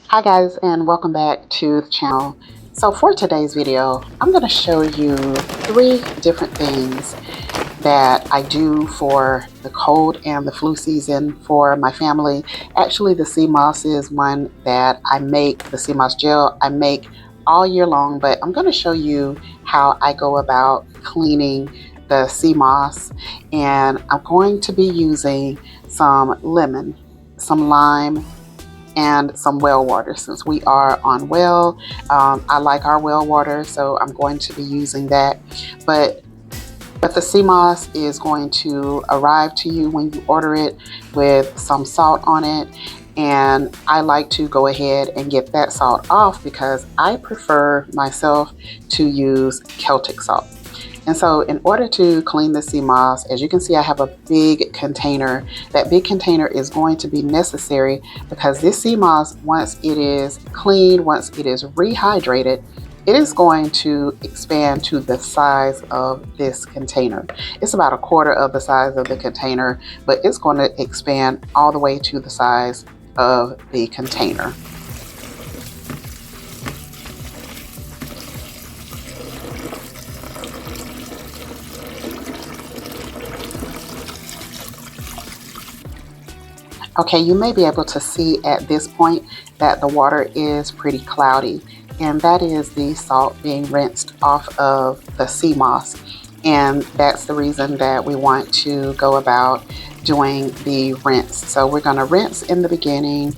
Hi guys, and welcome back to the channel. So for today's video, I'm going to show you 3 different things that I do for the cold and the flu season for my family. Actually, the sea moss is one that I make, the sea moss gel I make all year long, but I'm going to show you how I go about cleaning the sea moss. And I'm going to be using some lemon, some lime, and some well water. Since we are on well, I like our well water, so I'm going to be using that. But the sea moss is going to arrive to you when you order it with some salt on it. And I like to go ahead and get that salt off because I prefer myself to use Celtic salt. And so in order to clean the sea moss, as you can see, I have a big container. That big container is going to be necessary because this sea moss, once it is cleaned, once it is rehydrated, it is going to expand to the size of this container. It's about 1/4 of the size of the container, but it's going to expand all the way to the size of the container. Okay, you may be able to see at this point that the water is pretty cloudy, and that is the salt being rinsed off of the sea moss. And that's the reason that we want to go about doing the rinse. So we're going to rinse in the beginning,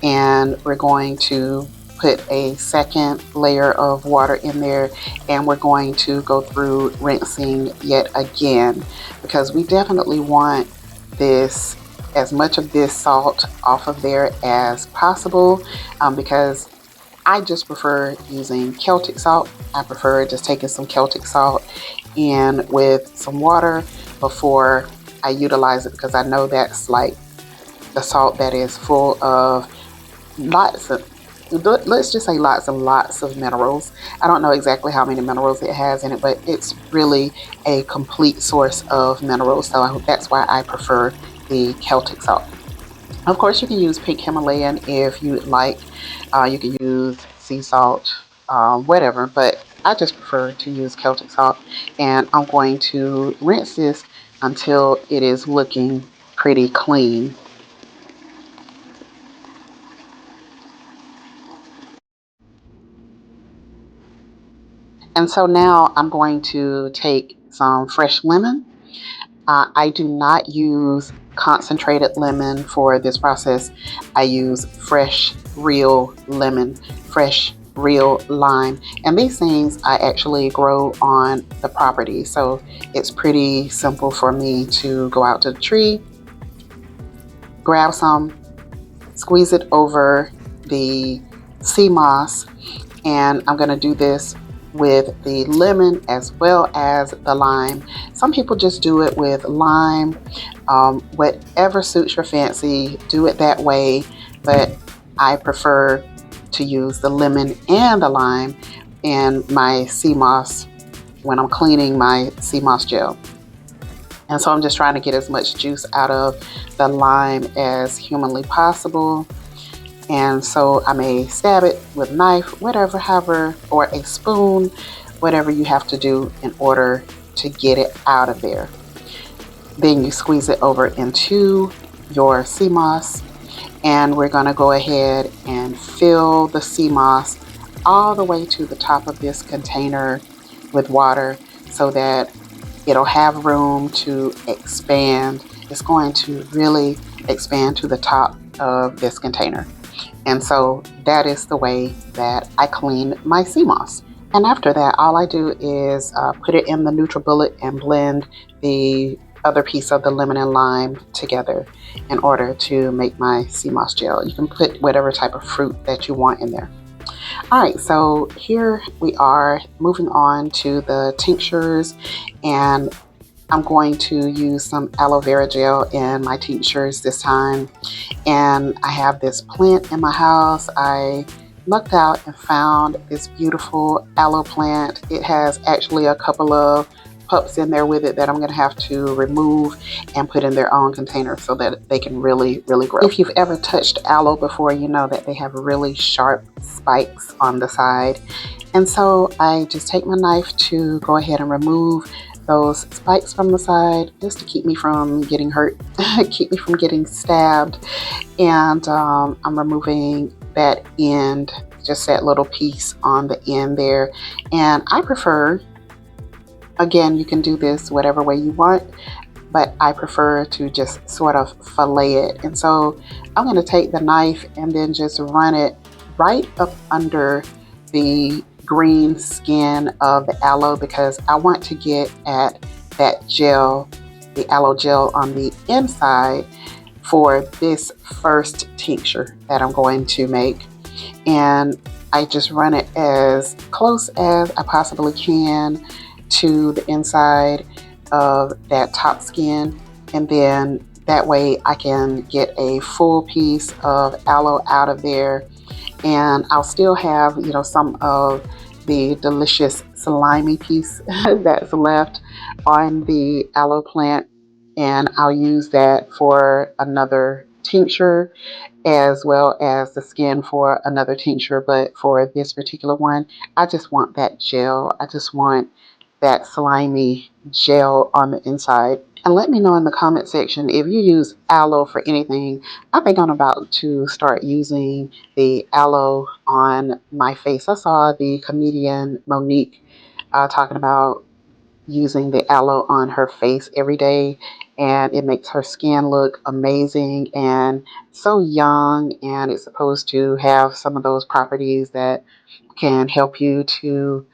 and we're going to put a second layer of water in there, and we're going to go through rinsing yet again because we definitely want this, as much of this salt off of there as possible, because I just prefer using Celtic salt. I prefer just taking some Celtic salt in with some water before I utilize it, because I know that's like the salt that is full of lots of, let's just say lots and lots of minerals. I don't know exactly how many minerals it has in it, but it's really a complete source of minerals. So that's why I prefer the Celtic salt. Of course, you can use pink Himalayan if you like. You can use sea salt, whatever, but I just prefer to use Celtic salt. And I'm going to rinse this until it is looking pretty clean. And so now I'm going to take some fresh lemon. I do not use concentrated lemon for this process. I use fresh, real lemon, fresh, real lime. And these things I actually grow on the property. So it's pretty simple for me to go out to the tree, grab some, squeeze it over the sea moss. And I'm going to do this with the lemon as well as the lime. Some people just do it with lime. Whatever suits your fancy, do it that way, but I prefer to use the lemon and the lime in my sea moss when I'm cleaning my sea moss gel. And so I'm just trying to get as much juice out of the lime as humanly possible. And so I may stab it with a knife, whatever, however, or a spoon, whatever you have to do in order to get it out of there. Then you squeeze it over into your sea moss, and we're going to go ahead and fill the sea moss all the way to the top of this container with water so that it'll have room to expand. It's going to really expand to the top of this container. And so that is the way that I clean my sea moss. And after that, all I do is put it in the NutriBullet and blend the other piece of the lemon and lime together in order to make my sea moss gel. You can put whatever type of fruit that you want in there. All right, so here we are moving on to the tinctures, and I'm going to use some aloe vera gel in my tinctures this time. And I have this plant in my house. I lucked out and found this beautiful aloe plant. It has actually a couple of pups in there with it that I'm going to have to remove and put in their own container so that they can really grow. If you've ever touched aloe before, you know that they have really sharp spikes on the side. And so I just take my knife to go ahead and remove those spikes from the side, just to keep me from getting hurt, keep me from getting stabbed. And I'm removing that end, just that little piece on the end there. And I prefer, again, you can do this whatever way you want, but I prefer to just sort of fillet it. And so I'm going to take the knife and then just run it right up under the green skin of the aloe, because I want to get at that gel, the aloe gel on the inside for this first tincture that I'm going to make. And I just run it as close as I possibly can to the inside of that top skin, and then that way I can get a full piece of aloe out of there, and I'll still have, you know, some of the delicious slimy piece that's left on the aloe plant, and I'll use that for another tincture, as well as the skin for another tincture. But for this particular one, I just want that gel. I just want that slimy gel on the inside. And let me know in the comment section if you use aloe for anything. I think I'm about to start using the aloe on my face. I saw the comedian Monique talking about using the aloe on her face every day, and it makes her skin look amazing and so young, and it's supposed to have some of those properties that can help you to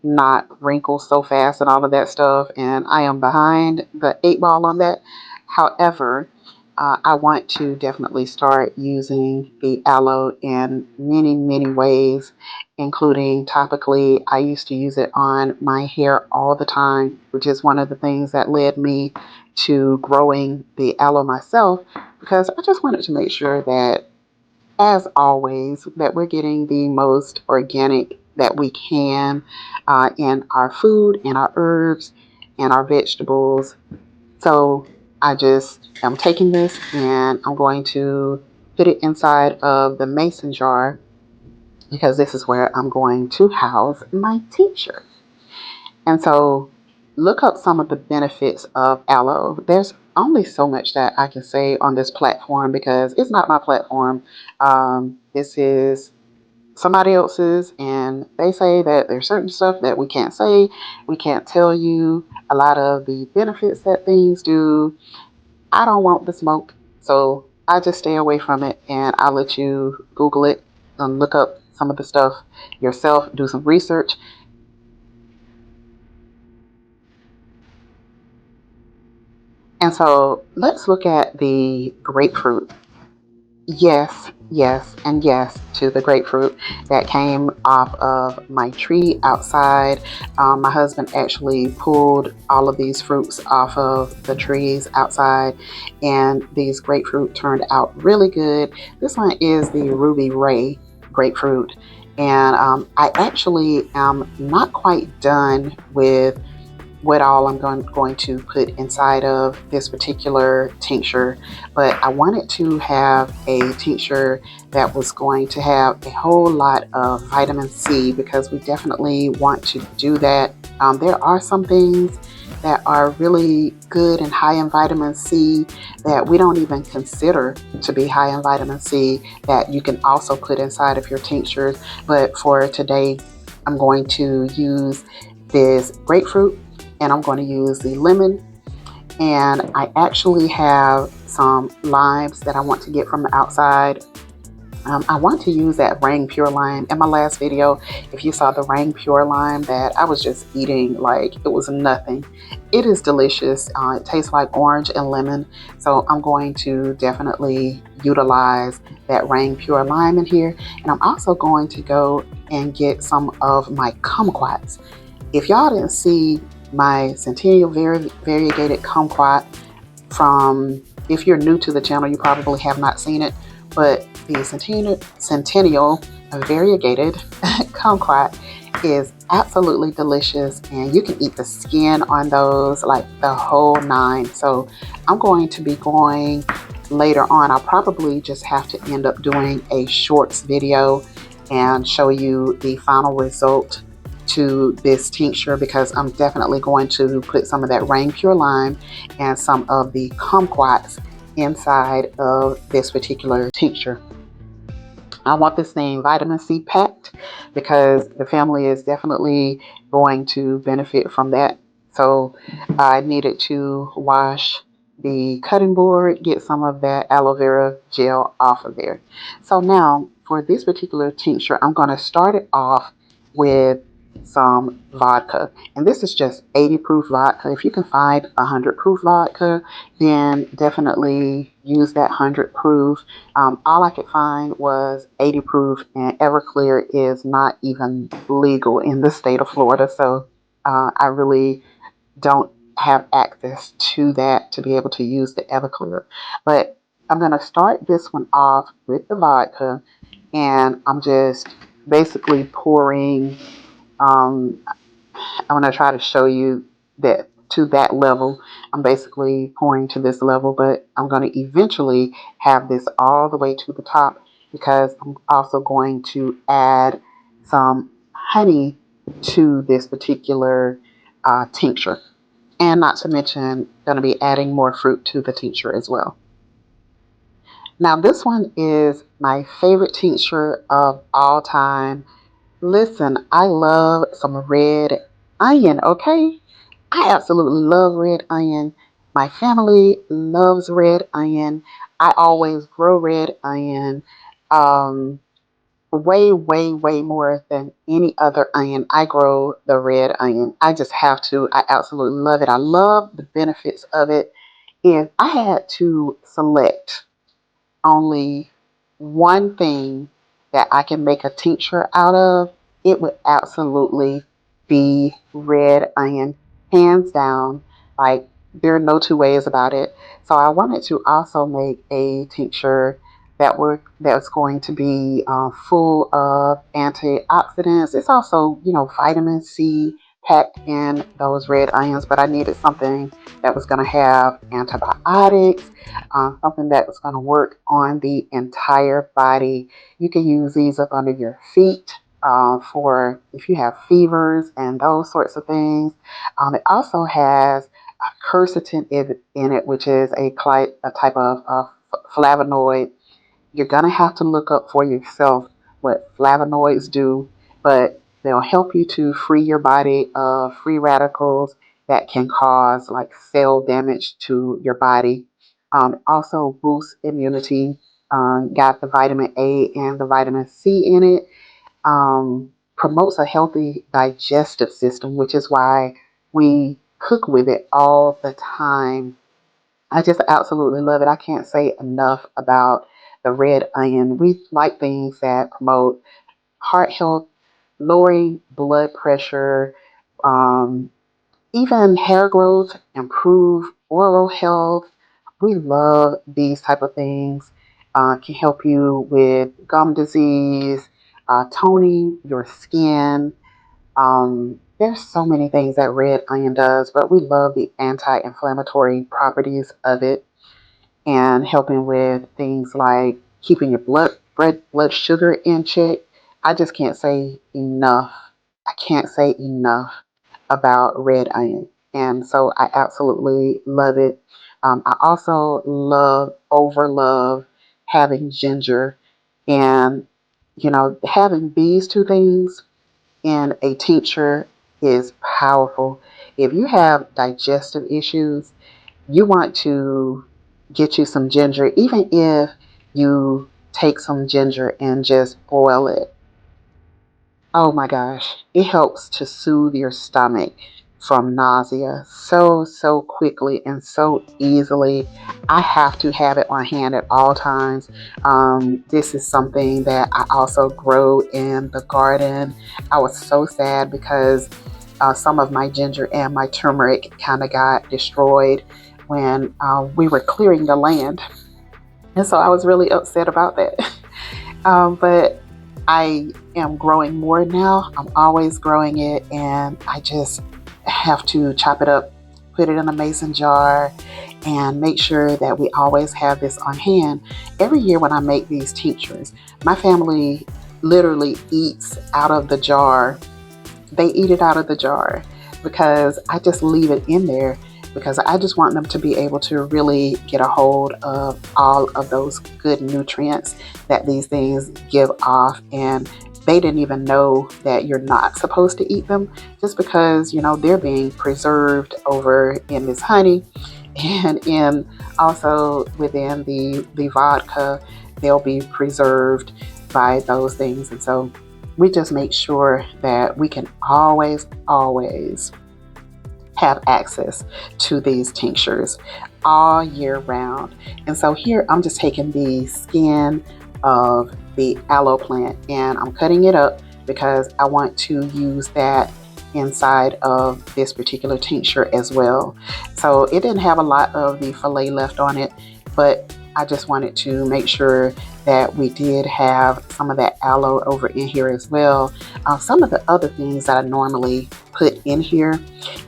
not wrinkle so fast and all of that stuff. And I am behind the 8 ball on that. However, I want to definitely start using the aloe in many ways, including topically. I used to use it on my hair all the time, which is one of the things that led me to growing the aloe myself, because I just wanted to make sure that, as always, that we're getting the most organic that we can in our food, in our herbs, and our vegetables. So I just am taking this and I'm going to put it inside of the mason jar, because this is where I'm going to house my tincture. And so look up some of the benefits of aloe. There's only so much that I can say on this platform, because it's not my platform. This is somebody else's, and they say that there's certain stuff that we can't say. We can't tell you a lot of the benefits that things do. I don't want the smoke, so I just stay away from it, and I'll let you Google it and look up some of the stuff yourself, do some research. And so let's look at the grapefruit. Yes, yes, and yes to the grapefruit that came off of my tree outside. My husband actually pulled all of these fruits off of the trees outside, and these grapefruit turned out really good. This one is the Ruby Ray grapefruit, and I actually am not quite done with what all I'm going to put inside of this particular tincture, but I wanted to have a tincture that was going to have a whole lot of vitamin C, because we definitely want to do that. There are some things that are really good and high in vitamin C that we don't even consider to be high in vitamin C, that you can also put inside of your tinctures. But for today, I'm going to use this grapefruit, and I'm going to use the lemon, and I actually have some limes that I want to get from the outside. I want to use that Rang Pure lime. In my last video, if you saw the Rang Pure lime that I was just eating like it was nothing, it is delicious. It tastes like orange and lemon, so I'm going to definitely utilize that Rang Pure lime in here. And I'm also going to go and get some of my kumquats. If y'all didn't see my Centennial Variegated Kumquat from, if you're new to the channel, you probably have not seen it. but the Centennial variegated kumquat is absolutely delicious, and you can eat the skin on those, like the whole nine. So I'm going to be going later on. I'll probably just have to end up doing a shorts video and show you the final result to this tincture, because I'm definitely going to put some of that rain pure lime and some of the kumquats inside of this particular tincture. I want this thing vitamin C packed because the family is definitely going to benefit from that. So I needed to wash the cutting board, get some of that aloe vera gel off of there. So now for this particular tincture, I'm going to start it off with some vodka. And this is just 80 proof vodka. If you can find 100 proof vodka, then definitely use that 100 proof. All I could find was 80 proof, and Everclear is not even legal in the state of Florida. So I really don't have access to that to be able to use the Everclear. But I'm going to start this one off with the vodka, and I'm just basically pouring. I'm going to try to show you that to that level. I'm basically pouring to this level, but I'm going to eventually have this all the way to the top, because I'm also going to add some honey to this particular tincture. And not to mention, going to be adding more fruit to the tincture as well. Now, this one is my favorite tincture of all time. Listen, I love some red onion, okay? I absolutely love red onion. My family loves red onion. I always grow red onion way, way, way more than any other onion. I grow the red onion. I just have to. I absolutely love it. I love the benefits of it. If I had to select only one thing that I can make a tincture out of, it would absolutely be red onion, hands down. Like, there are no two ways about it. So I wanted to also make a tincture that's going to be full of antioxidants. It's also, vitamin C packed in those red onions, but I needed something that was going to have antibiotics, something that was going to work on the entire body. You can use these up under your feet for if you have fevers and those sorts of things. It also has quercetin in it, which is a type of flavonoid. You're going to have to look up for yourself what flavonoids do, but they'll help you to free your body of free radicals that can cause like cell damage to your body. Also boosts immunity. Got the vitamin A and the vitamin C in it. Promotes a healthy digestive system, which is why we cook with it all the time. I just absolutely love it. I can't say enough about the red onion. We like things that promote heart health, lowering blood pressure, um, even hair growth, improve oral health. We love these type of things. Can help you with gum disease, toning your skin. There's so many things that red onion does, but we love the anti-inflammatory properties of it, and helping with things like keeping your blood sugar in check. I just can't say enough. I can't say enough about red onion, and so I absolutely love it. I also love having ginger, and having these two things in a tincture is powerful. If you have digestive issues, you want to get you some ginger, even if you take some ginger and just boil it. Oh my gosh, it helps to soothe your stomach from nausea so quickly and so easily. I have to have it on hand at all times. This is something that I also grow in the garden. I was so sad because some of my ginger and my turmeric kind of got destroyed when we were clearing the land. And so I was really upset about that. But I am growing more now. I'm always growing it, and I just have to chop it up, put it in a mason jar, and make sure that we always have this on hand. Every year when I make these tinctures, my family literally eats out of the jar. They eat it out of the jar because I just leave it in there because I just want them to be able to really get a hold of all of those good nutrients that these things give off. And they didn't even know that you're not supposed to eat them just because, you know, they're being preserved over in this honey and in also within the vodka, they'll be preserved by those things. And so we just make sure that we can always have access to these tinctures all year round. And so here I'm just taking the skin of the aloe plant and I'm cutting it up because I want to use that inside of this particular tincture as well. So it didn't have a lot of the fillet left on it, but I just wanted to make sure that we did have some of that aloe over in here as well. Some of the other things that I normally put in here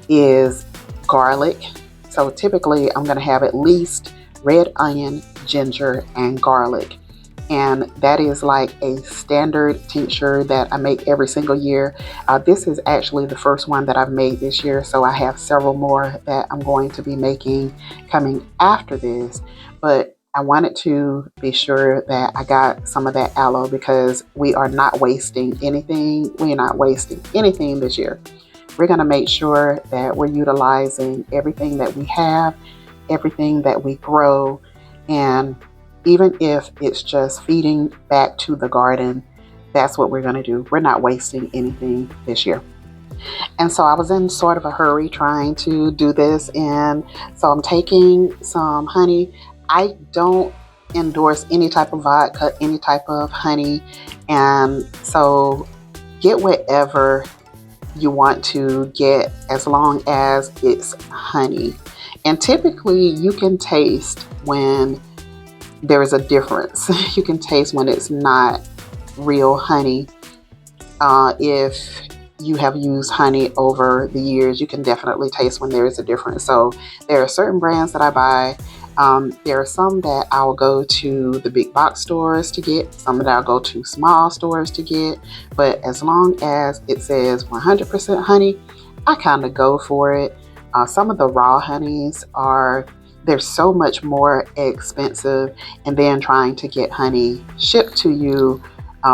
is garlic. So typically I'm going to have at least red onion, ginger, and garlic. And that is like a standard tincture that I make every single year. This is actually the first one that I've made this year, so I have several more that I'm going to be making coming after this. But I wanted to be sure that I got some of that aloe because we are not wasting anything. We are not wasting anything this year. We're going to make sure that we're utilizing everything that we have, everything that we grow, and even if it's just feeding back to the garden, that's what we're going to do. We're not wasting anything this year. And so I was in sort of a hurry trying to do this. And so I'm taking some honey. I don't endorse any type of vodka, any type of honey. And so get whatever you want to get as long as it's honey. And typically you can taste when there is a difference. You can taste when it's not real honey. If you have used honey over the years, you can definitely taste when there is a difference. So there are certain brands that I buy. There are some that I'll go to the big box stores to get, some that I'll go to small stores to get. But as long as it says 100% honey, I kind of go for it. Some of the raw honeys they're so much more expensive, and then trying to get honey shipped to you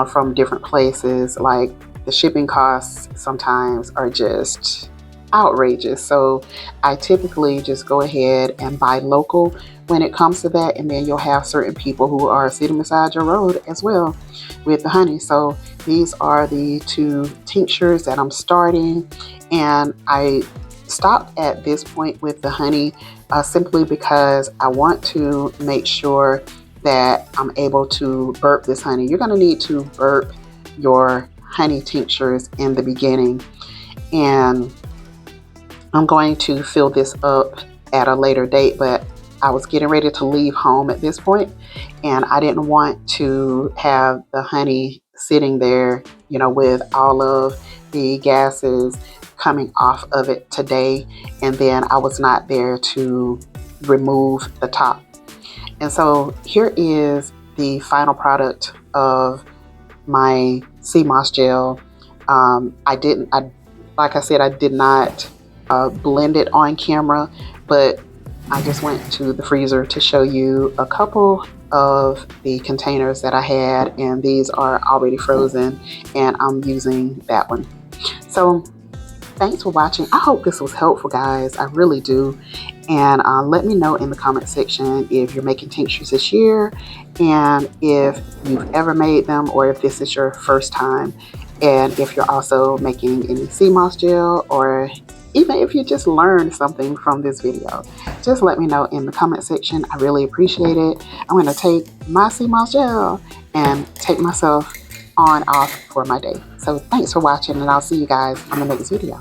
from different places, like the shipping costs sometimes are just outrageous. So I typically just go ahead and buy local when it comes to that, and then you'll have certain people who are sitting beside your road as well with the honey. So these are the two tinctures that I'm starting, and I stopped at this point with the honey simply because I want to make sure that I'm able to burp this honey. You're going to need to burp your honey tinctures in the beginning, and I'm going to fill this up at a later date, but I was getting ready to leave home at this point, and I didn't want to have the honey sitting there, you know, with all of the gases coming off of it today, and then I was not there to remove the top. And so here is the final product of my sea moss gel. Like I said, I did not blend it on camera, but I just went to the freezer to show you a couple of the containers that I had, and these are already frozen, and I'm using that one. So thanks for watching. I hope this was helpful, guys. I really do. And let me know in the comment section if you're making tinctures this year, and if you've ever made them, or if this is your first time, and if you're also making any sea moss gel, or even if you just learned something from this video. Just let me know in the comment section. I really appreciate it. I'm going to take my sea moss gel and take myself on off for my day. So thanks for watching, and I'll see you guys on the next video.